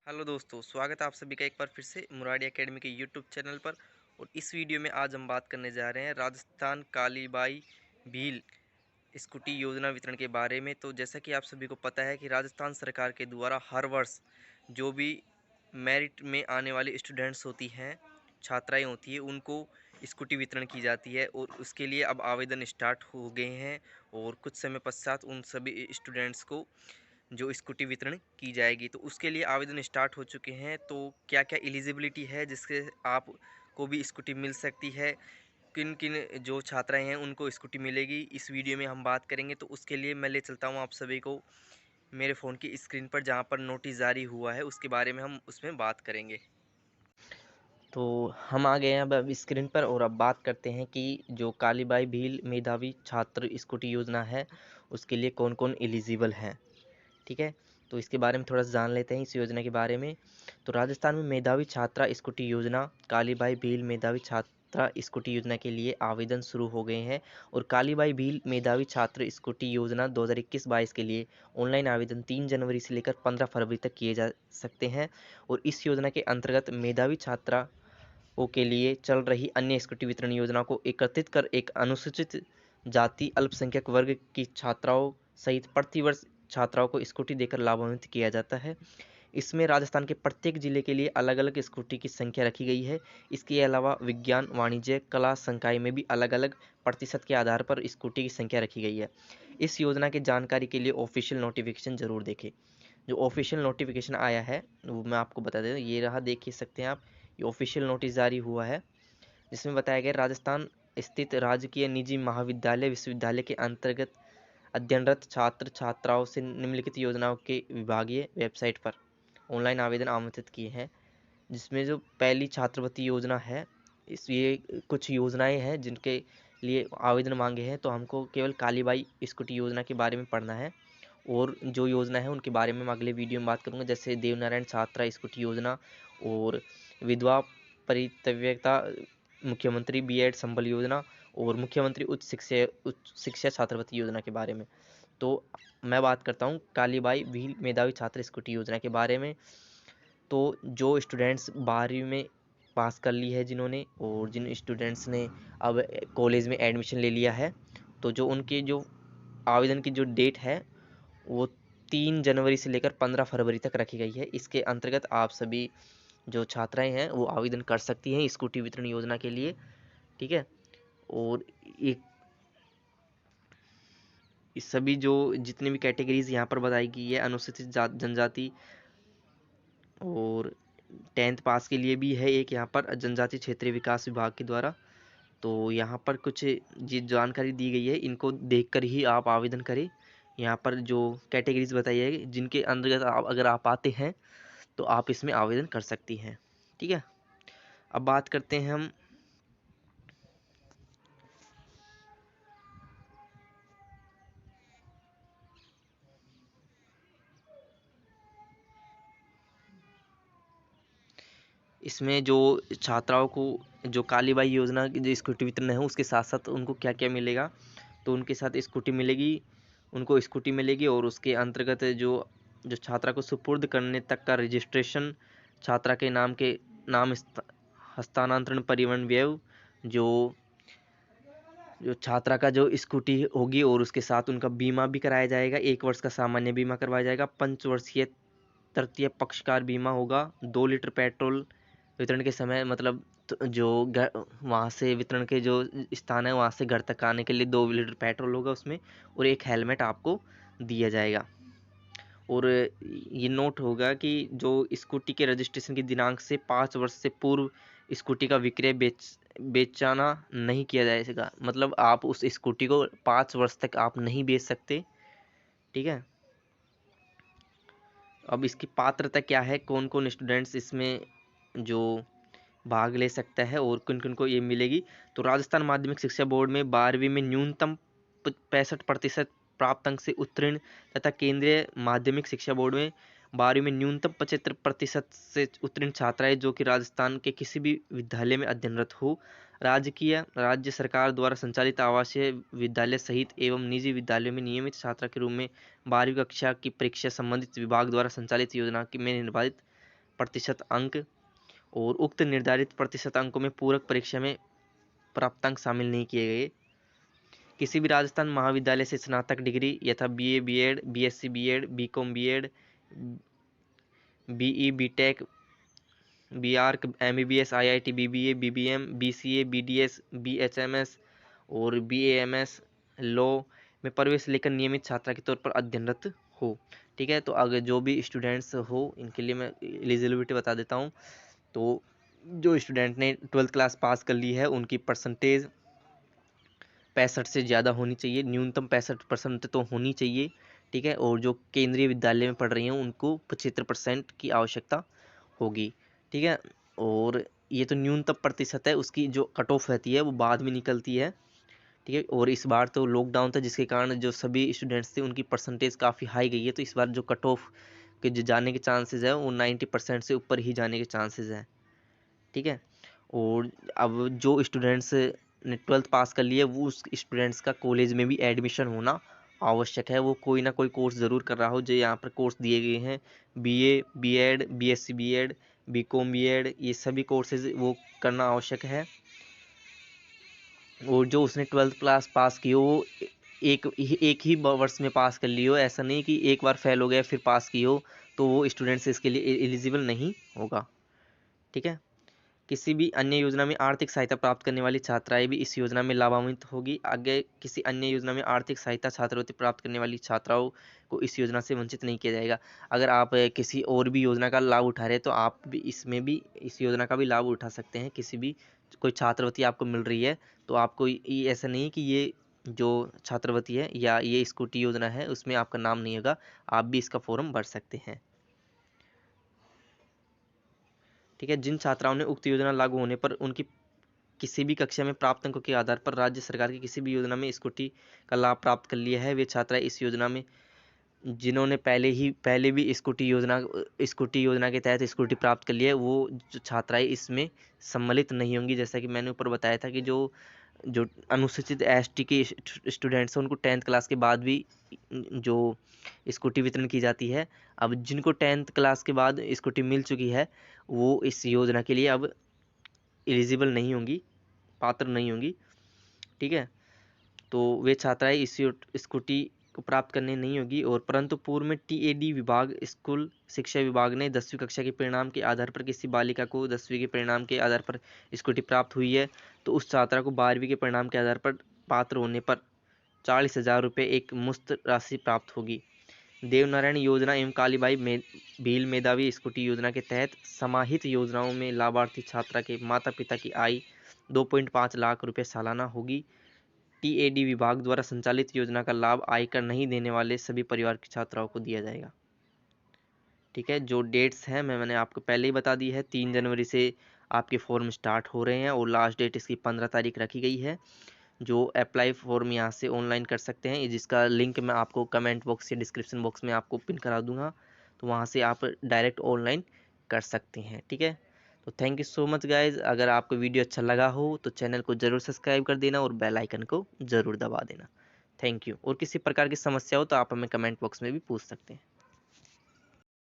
Hello दोस्तों, स्वागत है आप सभी का एक बार फिर से मुरारी एकेडमी के यूट्यूब चैनल पर। और इस वीडियो में आज हम बात करने जा रहे हैं राजस्थान कालीबाई भील स्कूटी योजना वितरण के बारे में। तो जैसा कि आप सभी को पता है कि राजस्थान सरकार के द्वारा हर वर्ष जो भी मेरिट में आने वाली स्टूडेंट्स होती हैं, छात्राएं होती हैं, उनको स्कूटी वितरण की जाती है और उसके लिए अब आवेदन स्टार्ट हो गए हैं। और कुछ समय पश्चात उन सभी स्टूडेंट्स को जो स्कूटी वितरण की जाएगी, तो उसके लिए आवेदन स्टार्ट हो चुके हैं। तो क्या क्या एलिजिबिलिटी है जिससे आप को भी स्कूटी मिल सकती है, किन किन जो छात्राएं हैं उनको स्कूटी मिलेगी, इस वीडियो में हम बात करेंगे। तो उसके लिए मैं ले चलता हूं आप सभी को मेरे फ़ोन की स्क्रीन पर, जहां पर नोटिस जारी हुआ है उसके बारे में हम उसमें बात करेंगे। तो हम आ गए हैं अब स्क्रीन पर और अब बात करते हैं कि जो कालीबाई भील मेधावी छात्र स्कूटी योजना है उसके लिए कौन कौन एलिजिबल हैं। ठीक है, तो इसके बारे में थोड़ा सा जान लेते हैं इस योजना के बारे में। तो राजस्थान में मेधावी छात्रा स्कूटी योजना कालीबाई भील मेधावी छात्रा स्कूटी योजना के लिए आवेदन शुरू हो गए हैं। और कालीबाई भील मेधावी छात्र स्कूटी योजना 2021-22 के लिए ऑनलाइन आवेदन 3 जनवरी से लेकर 15 फरवरी तक किए जा सकते हैं। और इस योजना के अंतर्गत मेधावी छात्रा के लिए चल रही अन्य स्कूटी वितरण योजना को एकत्रित कर एक अनुसूचित जाति अल्पसंख्यक वर्ग की छात्राओं सहित प्रतिवर्ष छात्राओं को स्कूटी देकर लाभान्वित किया जाता है। इसमें राजस्थान के प्रत्येक जिले के लिए अलग अलग स्कूटी की संख्या रखी गई है। इसके अलावा विज्ञान वाणिज्य कला संकाय में भी अलग अलग प्रतिशत के आधार पर स्कूटी की संख्या रखी गई है। इस योजना की जानकारी के लिए ऑफिशियल नोटिफिकेशन जरूर देखें। जो ऑफिशियल नोटिफिकेशन आया है वो मैं आपको बता देता हूँ, ये रहा, देख ही सकते हैं आप। ये ऑफिशियल नोटिस जारी हुआ है जिसमें बताया गया राजस्थान स्थित राजकीय निजी महाविद्यालय विश्वविद्यालय के अंतर्गत अध्ययनरत छात्र छात्राओं से निम्नलिखित योजनाओं के विभागीय वेबसाइट पर ऑनलाइन आवेदन आमंत्रित किए हैं। जिसमें जो पहली छात्रवृत्ति योजना है, इस ये कुछ योजनाएं हैं जिनके लिए आवेदन मांगे हैं, तो हमको केवल कालीबाई स्कूटी योजना के बारे में पढ़ना है। और जो योजना है उनके बारे में मैं अगले वीडियो में बात करूंगा, जैसे देवनारायण छात्रा स्कूटी योजना और विधवा परित्यक्ता मुख्यमंत्री बीएड संबल योजना और मुख्यमंत्री उच्च शिक्षा छात्रवृत्ति योजना के बारे में। तो मैं बात करता हूँ कालीबाई भील मेधावी छात्र स्कूटी योजना के बारे में। तो जो स्टूडेंट्स 12वीं में पास कर ली है जिन्होंने, और जिन स्टूडेंट्स ने अब कॉलेज में एडमिशन ले लिया है, तो जो उनके जो आवेदन की जो डेट है वो 3 जनवरी से लेकर 15 फरवरी तक रखी गई है। इसके अंतर्गत आप सभी जो छात्राएं हैं वो आवेदन कर सकती हैं स्कूटी वितरण योजना के लिए। ठीक है, और एक इस सभी जो जितनी भी कैटेगरीज यहाँ पर बताई गई है, अनुसूचित जनजाति और 10th पास के लिए भी है एक यहाँ पर जनजातीय क्षेत्रीय विकास विभाग के द्वारा। तो यहाँ पर कुछ जी जानकारी दी गई है, इनको देखकर ही आप आवेदन करें। यहाँ पर जो कैटेगरीज बताई है जिनके अंतर्गत आप अगर आप आते हैं तो आप इसमें आवेदन कर सकती हैं। ठीक है, अब बात करते हैं हम इसमें जो छात्राओं को जो कालीबाई योजना की जो स्कूटी वितरण है उसके साथ साथ उनको क्या क्या मिलेगा। तो उनके साथ स्कूटी मिलेगी, उनको स्कूटी मिलेगी और उसके अंतर्गत जो जो छात्रा को सुपुर्द करने तक का रजिस्ट्रेशन, छात्रा के नाम हस्तांतरण परिवहन व्यय, जो जो छात्रा का जो स्कूटी होगी और उसके साथ उनका बीमा भी कराया जाएगा। 1 वर्ष का सामान्य बीमा करवाया जाएगा, पंचवर्षीय तृतीय पक्षकार बीमा होगा, 2 लीटर पेट्रोल वितरण के समय, मतलब जो वहाँ से वितरण के जो स्थान है वहाँ से घर तक आने के लिए 2 लीटर पेट्रोल होगा उसमें, और एक हेलमेट आपको दिया जाएगा। और ये नोट होगा कि जो स्कूटी के रजिस्ट्रेशन की दिनांक से 5 वर्ष से पूर्व स्कूटी का विक्रय बेचाना नहीं किया जाएगा। मतलब आप उस स्कूटी को 5 वर्ष तक आप नहीं बेच सकते। ठीक है, अब इसकी पात्रता क्या है, कौन कौन स्टूडेंट्स इसमें जो भाग ले सकता है और किन किन को ये मिलेगी। तो राजस्थान माध्यमिक शिक्षा बोर्ड में 12वीं में न्यूनतम 65% प्राप्त अंक से उत्तीर्ण तथा केंद्रीय माध्यमिक शिक्षा बोर्ड में 12वीं में न्यूनतम 75% से उत्तीर्ण छात्राएं जो कि राजस्थान के किसी भी विद्यालय में अध्ययनरत हो, राज्य सरकार द्वारा संचालित आवासीय विद्यालय सहित एवं निजी विद्यालयों में नियमित छात्रा के रूप में 12वीं कक्षा की परीक्षा संबंधित विभाग द्वारा संचालित योजना में निर्धारित प्रतिशत अंक, और उक्त निर्धारित प्रतिशत अंकों में पूरक परीक्षा में प्राप्तांक शामिल नहीं किए गए। किसी भी राजस्थान महाविद्यालय से स्नातक डिग्री यथा BA, BEd, BSc BEd, BCom BEd, BE, BTech, BArch, MBBS, IIT, BBA, BBM, BCA, BDS, BHMS और बीएएमएस लॉ में प्रवेश लेकर नियमित छात्रा के तौर पर अध्ययनरत हो। ठीक है, तो अगर जो भी स्टूडेंट्स हो इनके लिए मैं एलिजिबिलिटी बता देता हूँ। तो जो स्टूडेंट ने 12th क्लास पास कर ली है उनकी परसेंटेज 65 से ज़्यादा होनी चाहिए, न्यूनतम 65% तो होनी चाहिए। ठीक है, और जो केंद्रीय विद्यालय में पढ़ रही हैं उनको 75% की आवश्यकता होगी। ठीक है, और ये तो न्यूनतम प्रतिशत है, उसकी जो कट ऑफ रहती है वो बाद में निकलती है। ठीक है, और इस बार तो लॉकडाउन था जिसके कारण जो सभी स्टूडेंट्स थे उनकी परसेंटेज काफ़ी हाई गई है, तो इस बार जो कट ऑफ के जो जाने के चांसेस है वो 90% से ऊपर ही जाने के चांसेस हैं। ठीक है, और अब जो स्टूडेंट्स ने 12th पास कर लिया वो उस स्टूडेंट्स का कॉलेज में भी एडमिशन होना आवश्यक है। वो कोई ना कोई कोर्स ज़रूर कर रहा हो, जो यहाँ पर कोर्स दिए गए हैं BA, BEd, BSc BEd, BCom BEd, ये सभी कोर्सेज वो करना आवश्यक है। और जो उसने 12th क्लास पास की हो वो एक ही वर्ष में पास कर ली हो, ऐसा नहीं कि एक बार फेल हो गया फिर पास की हो, तो वो स्टूडेंट्स इसके लिए एलिजिबल नहीं होगा। ठीक है, किसी भी अन्य योजना में आर्थिक सहायता प्राप्त करने वाली छात्राएं भी इस योजना में लाभान्वित होगी। आगे किसी अन्य योजना में आर्थिक सहायता छात्रवृत्ति प्राप्त करने वाली छात्राओं को इस योजना से वंचित नहीं किया जाएगा। अगर आप किसी और भी योजना का लाभ उठा रहे हैं तो आप भी इसमें भी इस योजना का भी लाभ उठा सकते हैं। किसी भी कोई छात्रवृत्ति आपको मिल रही है तो आपको ये ऐसा नहीं है कि ये जो छात्रवृत्ति है या ये स्कूटी योजना है उसमें आपका नाम नहीं होगा, आप भी इसका फॉर्म भर सकते हैं। ठीक है, जिन छात्राओं ने उक्त योजना लागू होने पर उनकी किसी भी कक्षा में प्राप्त अंकों के आधार पर राज्य सरकार की किसी भी योजना में स्कूटी का लाभ प्राप्त कर लिया है, वे छात्राएं इस योजना में जिन्होंने पहले भी स्कूटी योजना के तहत स्कूटी प्राप्त कर लिया है, वो जो छात्राएं इसमें सम्मिलित नहीं होंगी। जैसा कि मैंने ऊपर बताया था कि जो जो अनुसूचित एसटी के स्टूडेंट्स हैं उनको 10th क्लास के बाद भी जो स्कूटी वितरण की जाती है। अब जिनको 10th क्लास के बाद स्कूटी मिल चुकी है वो इस योजना के लिए अब एलिजिबल नहीं होंगी, पात्र नहीं होंगी। ठीक है, तो वे छात्राएं इस स्कूटी को प्राप्त करने नहीं होगी। और परंतु पूर्व में टीएडी विभाग स्कूल शिक्षा विभाग ने 10वीं कक्षा के परिणाम के आधार पर किसी बालिका को 10वीं के परिणाम के आधार पर स्कूटी प्राप्त हुई है तो उस छात्रा को 12वीं के परिणाम के आधार पर पात्र होने पर 40,000 रुपये एक मुफ्त राशि प्राप्त होगी। देवनारायण योजना एवं कालीबाई भील मेधावी स्कूटी योजना के तहत समाहित योजनाओं में लाभार्थी छात्रा के माता पिता की आय 2.5 लाख रुपए सालाना होगी। टीएडी विभाग द्वारा संचालित योजना का लाभ आयकर नहीं देने वाले सभी परिवार की छात्राओं को दिया जाएगा। ठीक है, जो डेट्स हैं मैंने आपको पहले ही बता दी है। 3 जनवरी से आपके फॉर्म स्टार्ट हो रहे हैं और लास्ट डेट इसकी 15 तारीख रखी गई है। जो अप्लाई फॉर्म यहाँ से ऑनलाइन कर सकते हैं, जिसका लिंक मैं आपको कमेंट बॉक्स या डिस्क्रिप्शन बॉक्स में आपको पिन करा दूंगा, तो वहाँ से आप डायरेक्ट ऑनलाइन कर सकते हैं। ठीक है, तो thank you so much guys. अगर आपको वीडियो अच्छा लगा हो तो चैनल को ज़रूर सब्सक्राइब कर देना और बेल आइकन को ज़रूर दबा देना। Thank you. और किसी प्रकार की समस्या हो तो आप हमें कमेंट बॉक्स में भी पूछ सकते हैं।